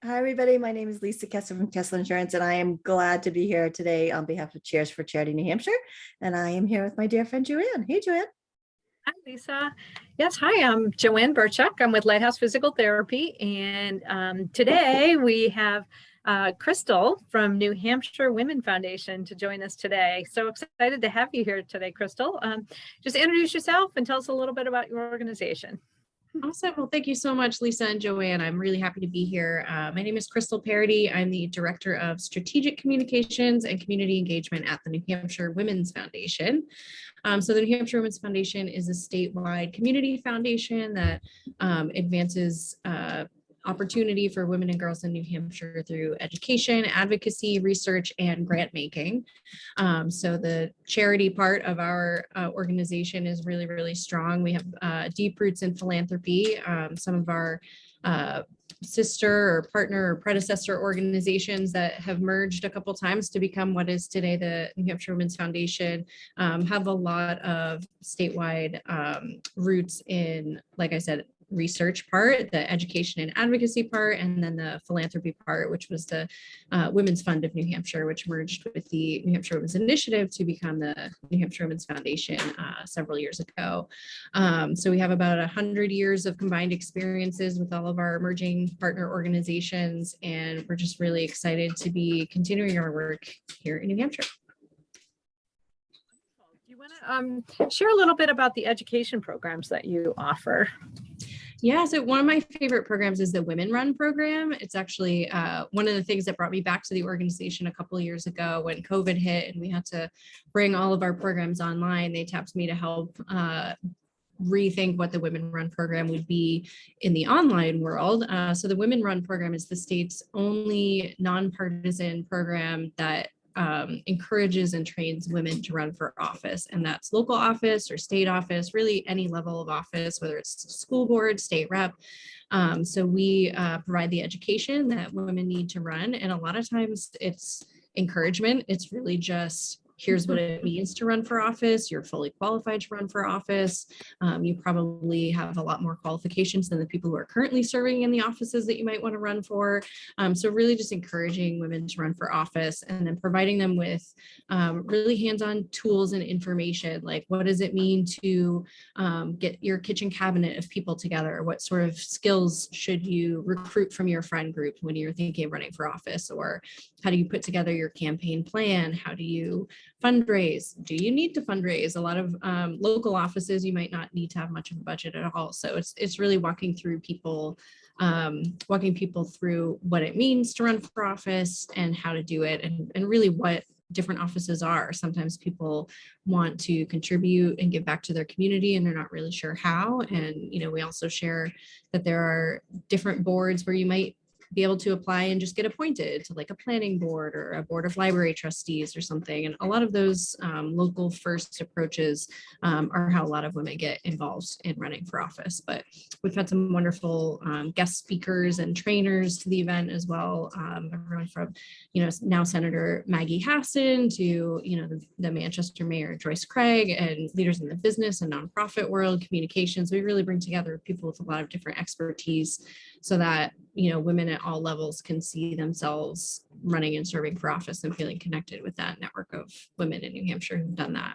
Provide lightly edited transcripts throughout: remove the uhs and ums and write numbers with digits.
Hi, everybody. My name is Lisa Kessler from Kessler Insurance, and I am glad to be here today on behalf of Cheers for Charity New Hampshire. And I am here with my dear friend Joanne. Hey, Joanne. Hi, Lisa. Yes, hi, I'm Joanne Burchuk. I'm with Lighthouse Physical Therapy. And today we have Crystal from New Hampshire Women Foundation to join us today. So excited to have you here today, Crystal. Just introduce yourself and tell us a little bit about your organization. Awesome. Well, thank you so much, Lisa and Joanne. I'm really happy to be here. My name is Crystal Parody. I'm the Director of Strategic Communications and Community Engagement at the New Hampshire Women's Foundation. So the New Hampshire Women's Foundation is a statewide community foundation that advances opportunity for women and girls in New Hampshire through education, advocacy, research, and grant making. So the charity part of our organization is really, really strong. We have deep roots in philanthropy. Some of our sister or partner or predecessor organizations that have merged a couple times to become what is today the New Hampshire Women's Foundation have a lot of statewide roots in, like I said, research part, the education and advocacy part, and then the philanthropy part, which was the Women's Fund of New Hampshire, which merged with the New Hampshire Women's Initiative to become the New Hampshire Women's Foundation several years ago. So we have about 100 years of combined experiences with all of our emerging partner organizations, and we're just really excited to be continuing our work here in New Hampshire. Do you want to share a little bit about the education programs that you offer? Yeah, so one of my favorite programs is the Women Run program. It's actually one of the things that brought me back to the organization a couple of years ago when COVID hit and we had to bring all of our programs online. They tapped me to help rethink what the Women Run program would be in the online world. So the Women Run program is the state's only nonpartisan program that encourages and trains women to run for office, and that's local office or state office, really any level of office, whether it's school board, state rep. So we provide the education that women need to run, and a lot of times it's encouragement. It's really just, here's what it means to run for office. You're fully qualified to run for office. You probably have a lot more qualifications than the people who are currently serving in the offices that you might want to run for. So really just encouraging women to run for office and then providing them with really hands-on tools and information, like what does it mean to get your kitchen cabinet of people together? What sort of skills should you recruit from your friend group when you're thinking of running for office? Or how do you put together your campaign plan? How do you fundraise? Do you need to fundraise? A lot of local offices, you might not need to have much of a budget at all. So it's really walking people through what it means to run for office and how to do it, and really what different offices are. Sometimes people want to contribute and give back to their community and they're not really sure how. And, we also share that there are different boards where you might be able to apply and just get appointed to like a planning board or a board of library trustees or something. And a lot of those local first approaches are how a lot of women get involved in running for office. But we've had some wonderful guest speakers and trainers to the event as well. Everyone from, now Senator Maggie Hassan to, the Manchester Mayor Joyce Craig, and leaders in the business and nonprofit world, communications. We really bring together people with a lot of different expertise so that, women at all levels can see themselves running and serving for office and feeling connected with that network of women in New Hampshire who've done that.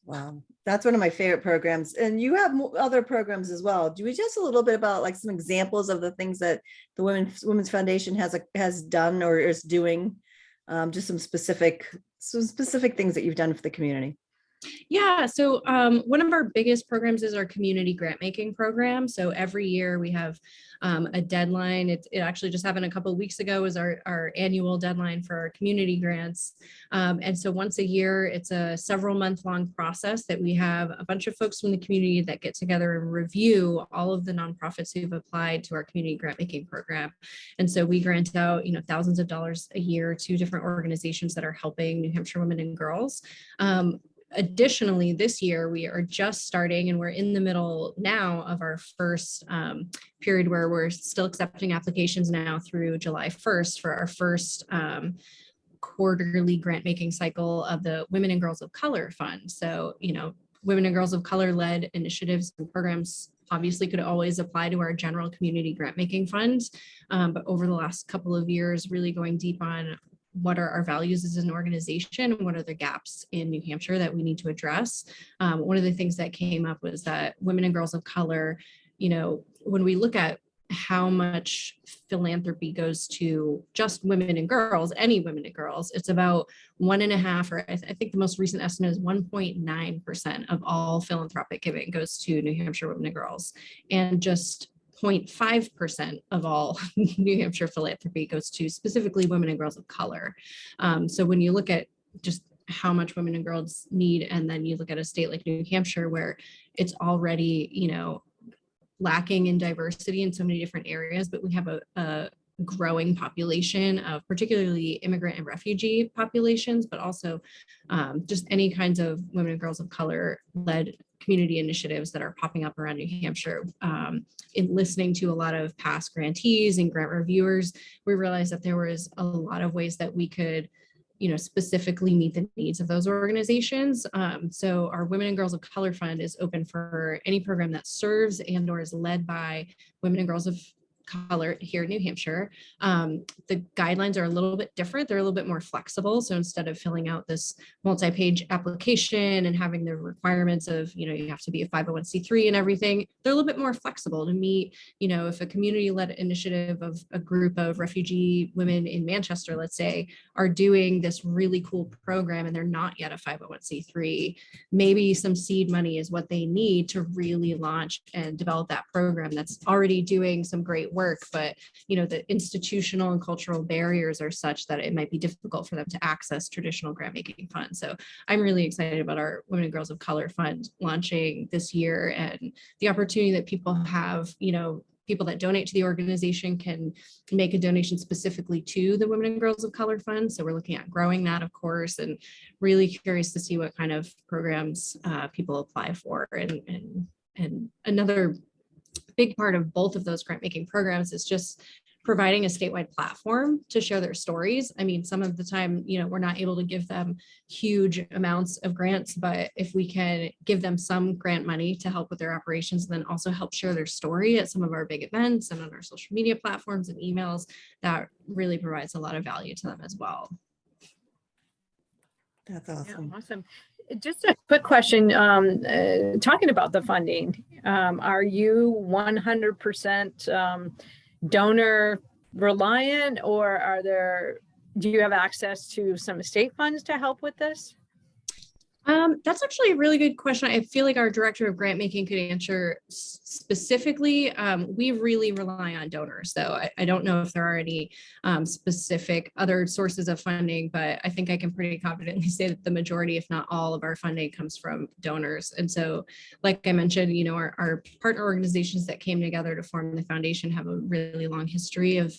Wow, that's one of my favorite programs. And you have other programs as well. Do we just a little bit about like some examples of the things that the Women's Foundation has done or is doing? Just some specific things that you've done for the community. Yeah, so one of our biggest programs is our community grant making program. So every year we have a deadline. It actually just happened a couple of weeks ago, was our annual deadline for our community grants. And so once a year, it's a several month long process that we have a bunch of folks from the community that get together and review all of the nonprofits who've applied to our community grant making program. And so we grant out, thousands of dollars a year to different organizations that are helping New Hampshire women and girls. Additionally, this year we are just starting, and we're in the middle now of our first period where we're still accepting applications now through July 1st for our first quarterly grant making cycle of the Women and Girls of Color Fund. So, Women and Girls of Color led initiatives and programs obviously could always apply to our general community grant making funds. But over the last couple of years, really going deep on what are our values as an organization and what are the gaps in New Hampshire that we need to address. One of the things that came up was that women and girls of color, when we look at how much philanthropy goes to just women and girls, any women and girls, it's about 1.5, or I think the most recent estimate is 1.9% of all philanthropic giving goes to New Hampshire women and girls. And just 0.5% of all New Hampshire philanthropy goes to specifically women and girls of color. So when you look at just how much women and girls need, and then you look at a state like New Hampshire where it's already, lacking in diversity in so many different areas, but we have a growing population of particularly immigrant and refugee populations, but also just any kinds of women and girls of color led community initiatives that are popping up around New Hampshire. In listening to a lot of past grantees and grant reviewers, we realized that there was a lot of ways that we could specifically meet the needs of those organizations. So our Women and Girls of Color Fund is open for any program that serves and or is led by women and girls of color here in New Hampshire. The guidelines are a little bit different. They're a little bit more flexible. So instead of filling out this multi-page application and having the requirements of, you have to be a 501c3 and everything, they're a little bit more flexible to meet, if a community-led initiative of a group of refugee women in Manchester, let's say, are doing this really cool program and they're not yet a 501c3, maybe some seed money is what they need to really launch and develop that program that's already doing some great work, but the institutional and cultural barriers are such that it might be difficult for them to access traditional grant making funds. So I'm really excited about our Women and Girls of Color Fund launching this year, and the opportunity that people have, people that donate to the organization can make a donation specifically to the Women and Girls of Color Fund. So we're looking at growing that, of course, and really curious to see what kind of programs people apply for. And another big part of both of those grant making programs is just providing a statewide platform to share their stories. I mean, some of the time, we're not able to give them huge amounts of grants, but if we can give them some grant money to help with their operations, then also help share their story at some of our big events and on our social media platforms and emails, that really provides a lot of value to them as well. That's awesome. Yeah, awesome. Just a quick question, talking about the funding, are you 100% donor reliant, or do you have access to some state funds to help with this? That's actually a really good question. I feel like our director of grant making could answer specifically. We really rely on donors, though. I don't know if there are any specific other sources of funding, but I think I can pretty confidently say that the majority, if not all, of our funding comes from donors. And so, like I mentioned, our partner organizations that came together to form the foundation have a really long history of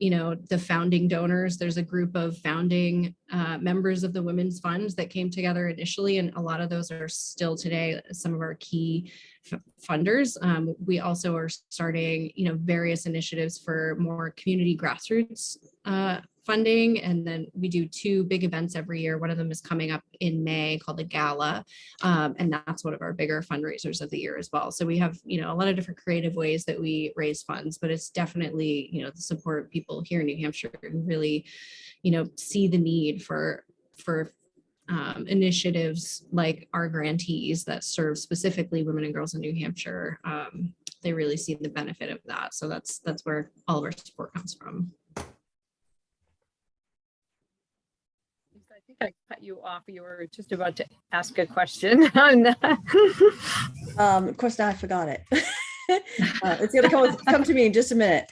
the founding donors. There's a group of founding members of the women's funds that came together initially, and a lot of those are still today some of our key funders. We also are starting, various initiatives for more community grassroots funding. And then we do 2 big events every year. One of them is coming up in May called the Gala. And that's one of our bigger fundraisers of the year as well. So we have, a lot of different creative ways that we raise funds, but it's definitely, the support of people here in New Hampshire who really, see the need for initiatives like our grantees that serve specifically women and girls in New Hampshire. They really see the benefit of that. So that's where all of our support comes from. I think I cut you off. You were just about to ask a question. Of course, now I forgot it. It's going to come to me in just a minute.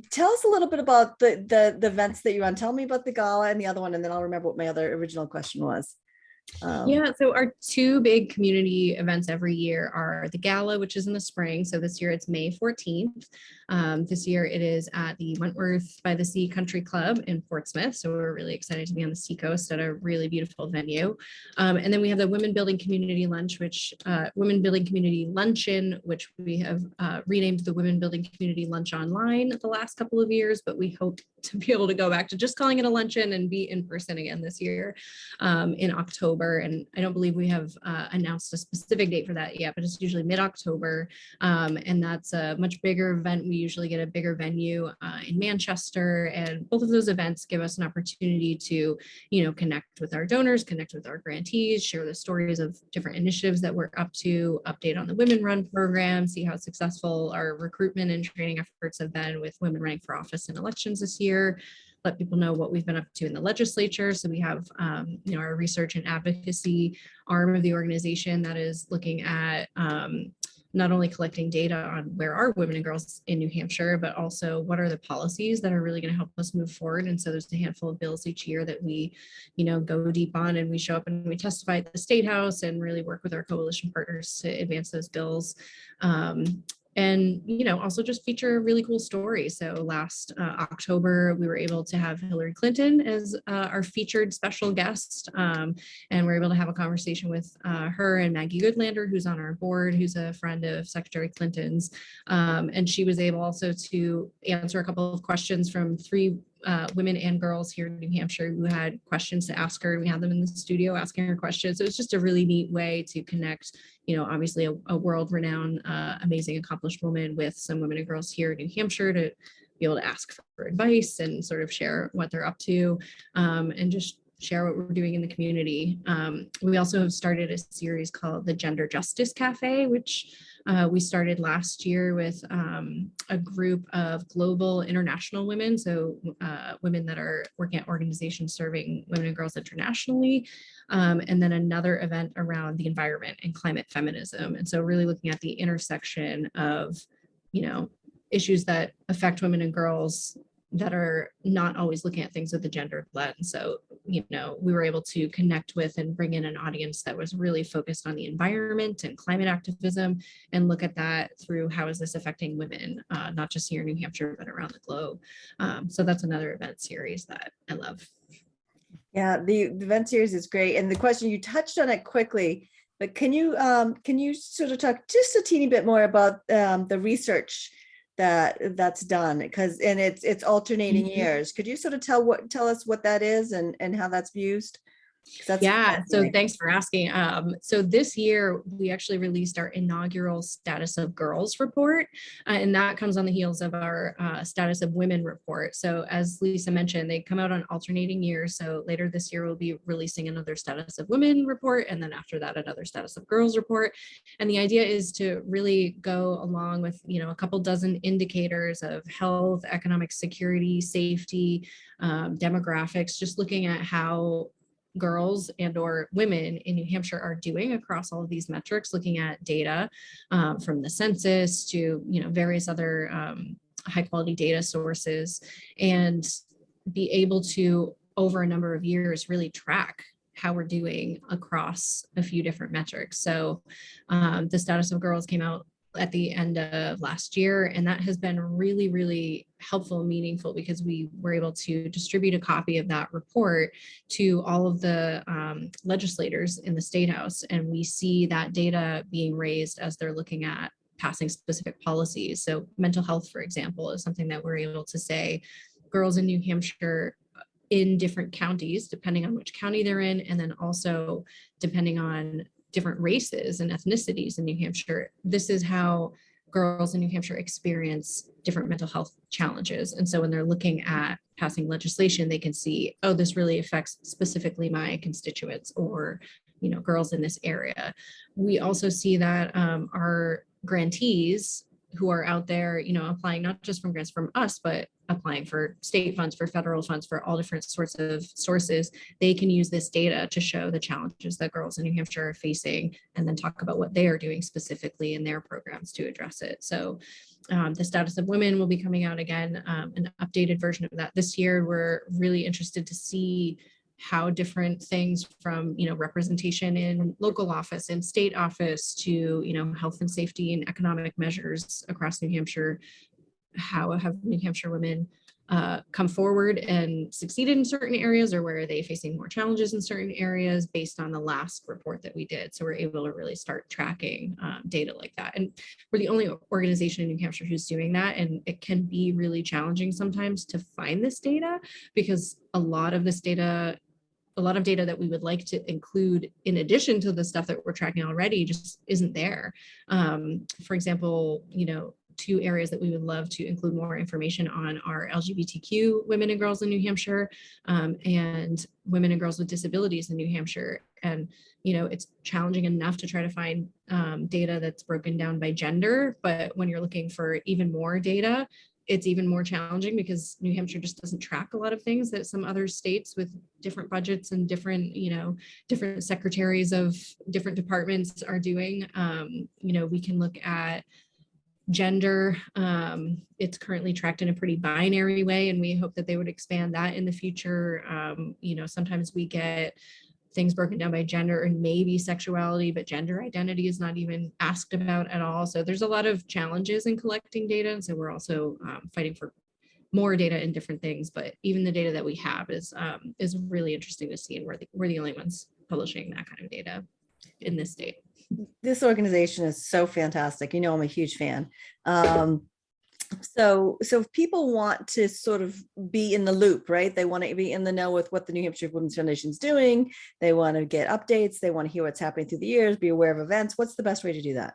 Tell us a little bit about the events that you run. Tell me about the gala and the other one, and then I'll remember what my other original question was. So our 2 big community events every year are the Gala, which is in the spring. So this year it's May 14th. This year it is at the Wentworth by the Sea Country Club in Portsmouth. So we're really excited to be on the seacoast at a really beautiful venue. And then we have the Women Building Community Lunch, Women Building Community Luncheon, which we have renamed the Women Building Community Lunch Online the last couple of years, but we hope to be able to go back to just calling it a luncheon and be in person again this year in October. October, and I don't believe we have announced a specific date for that yet, but it's usually mid-October. And that's a much bigger event. We usually get a bigger venue in Manchester, and both of those events give us an opportunity to, connect with our donors, connect with our grantees, share the stories of different initiatives that we're up to, update on the Women Run program, see how successful our recruitment and training efforts have been with women running for office in elections this year, let people know what we've been up to in the legislature. So we have, our research and advocacy arm of the organization that is looking at not only collecting data on where are women and girls in New Hampshire, but also what are the policies that are really going to help us move forward. And so there's a handful of bills each year that we, go deep on, and we show up and we testify at the State House and really work with our coalition partners to advance those bills. And, also just feature a really cool story. So last October, we were able to have Hillary Clinton as our featured special guest. And we're able to have a conversation with her and Maggie Goodlander, who's on our board, who's a friend of Secretary Clinton's. And she was able also to answer a couple of questions from three women and girls here in New Hampshire who had questions to ask her. We had them in the studio asking her questions. So it's just a really neat way to connect, obviously a world-renowned, amazing, accomplished woman with some women and girls here in New Hampshire to be able to ask for advice and sort of share what they're up to, and just share what we're doing in the community. We also have started a series called the Gender Justice Cafe, which we started last year with a group of global international women, so women that are working at organizations serving women and girls internationally, and then another event around the environment and climate feminism. And so really looking at the intersection of, issues that affect women and girls that are not always looking at things with the gendered lens. So, we were able to connect with and bring in an audience that was really focused on the environment and climate activism, and look at that through how is this affecting women, not just here in New Hampshire, but around the globe. So that's another event series that I love. Yeah, the event series is great. And the question, you touched on it quickly, but can you sort of talk just a teeny bit more about the research that's done, because it's alternating years. Could you sort of tell us what that is and how that's used? Yeah, so thanks for asking. So this year, we actually released our inaugural Status of Girls report, and that comes on the heels of our Status of Women report. So as Lisa mentioned, they come out on alternating years. So later this year, we'll be releasing another Status of Women report, and then after that, another Status of Girls report. And the idea is to really go along with, a couple dozen indicators of health, economic security, safety, demographics, just looking at how girls and or women in New Hampshire are doing across all of these metrics, looking at data from the census to various other high quality data sources, and be able to over a number of years really track how we're doing across a few different metrics. So the Status of Girls came out at the end of last year, and that has been really, really helpful and meaningful because we were able to distribute a copy of that report to all of the legislators in the State House, and we see that data being raised as they're looking at passing specific policies. So mental health, for example, is something that we're able to say girls in New Hampshire in different counties, depending on which county they're in, and then also depending on different races and ethnicities in New Hampshire, this is how girls in New Hampshire experience different mental health challenges. And so when they're looking at passing legislation, they can see, oh, this really affects specifically my constituents or, girls in this area. We also see that our grantees who are out there, applying not just from grants from us, but applying for state funds, for federal funds, for all different sorts of sources, they can use this data to show the challenges that girls in New Hampshire are facing, and then talk about what they are doing specifically in their programs to address it. So the Status of Women will be coming out again, an updated version of that this year. We're really interested to see how different things from, representation in local office and state office to, health and safety and economic measures across New Hampshire, how have New Hampshire women come forward and succeeded in certain areas, or where are they facing more challenges in certain areas based on the last report that we did. So we're able to really start tracking data like that. And we're the only organization in New Hampshire who's doing that. And it can be really challenging sometimes to find this data because a lot of this data a lot of data that we would like to include in addition to the stuff that we're tracking already just isn't there. For example, two areas that we would love to include more information on are LGBTQ women and girls in New Hampshire, and women and girls with disabilities in New Hampshire. And, it's challenging enough to try to find data that's broken down by gender, but when you're looking for even more data, it's even more challenging because New Hampshire just doesn't track a lot of things that some other states with different budgets and different, different secretaries of different departments are doing. We can look at gender. It's currently tracked in a pretty binary way, and we hope that they would expand that in the future. Sometimes we get things broken down by gender and maybe sexuality, but gender identity is not even asked about at all. So there's a lot of challenges in collecting data. And so we're also fighting for more data in different things, but even the data that we have is really interesting to see. And we're the only ones publishing that kind of data in this state. This organization is so fantastic. I'm a huge fan. So if people want to sort of be in the loop, right? They want to be in the know with what the New Hampshire Women's Foundation is doing. They want to get updates. They want to hear what's happening through the years, be aware of events. What's the best way to do that?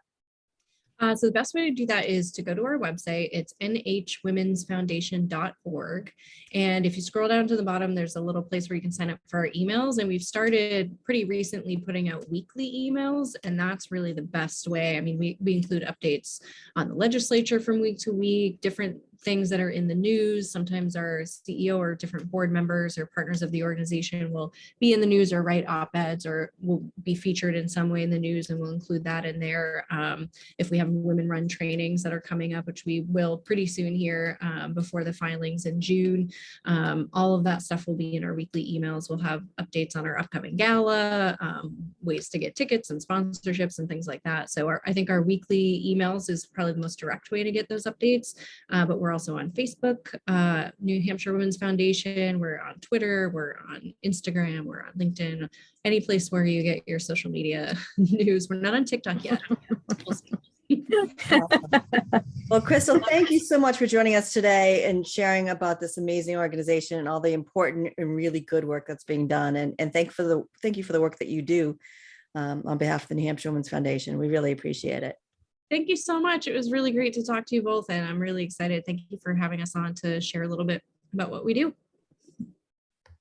So the best way to do that is to go to our website. It's nhwomensfoundation.org. And if you scroll down to the bottom, there's a little place where you can sign up for our emails. And we've started pretty recently putting out weekly emails. And that's really the best way. I mean, we include updates on the legislature from week to week, different things that are in the news. Sometimes our CEO or different board members or partners of the organization will be in the news or write op-eds or will be featured in some way in the news, and we'll include that in there. If we have women run trainings that are coming up, which we will pretty soon here before the filings in June, all of that stuff will be in our weekly emails. We'll have updates on our upcoming gala, ways to get tickets and sponsorships and things like that. So I think our weekly emails is probably the most direct way to get those updates, but we're also on Facebook, New Hampshire Women's Foundation. We're on Twitter, we're on Instagram, we're on LinkedIn, any place where you get your social media news. We're not on TikTok yet. Well, Crystal, thank you so much for joining us today and sharing about this amazing organization and all the important and really good work that's being done. And thank you for the work that you do on behalf of the New Hampshire Women's Foundation. We really appreciate it. Thank you so much. It was really great to talk to you both, and I'm really excited. Thank you for having us on to share a little bit about what we do.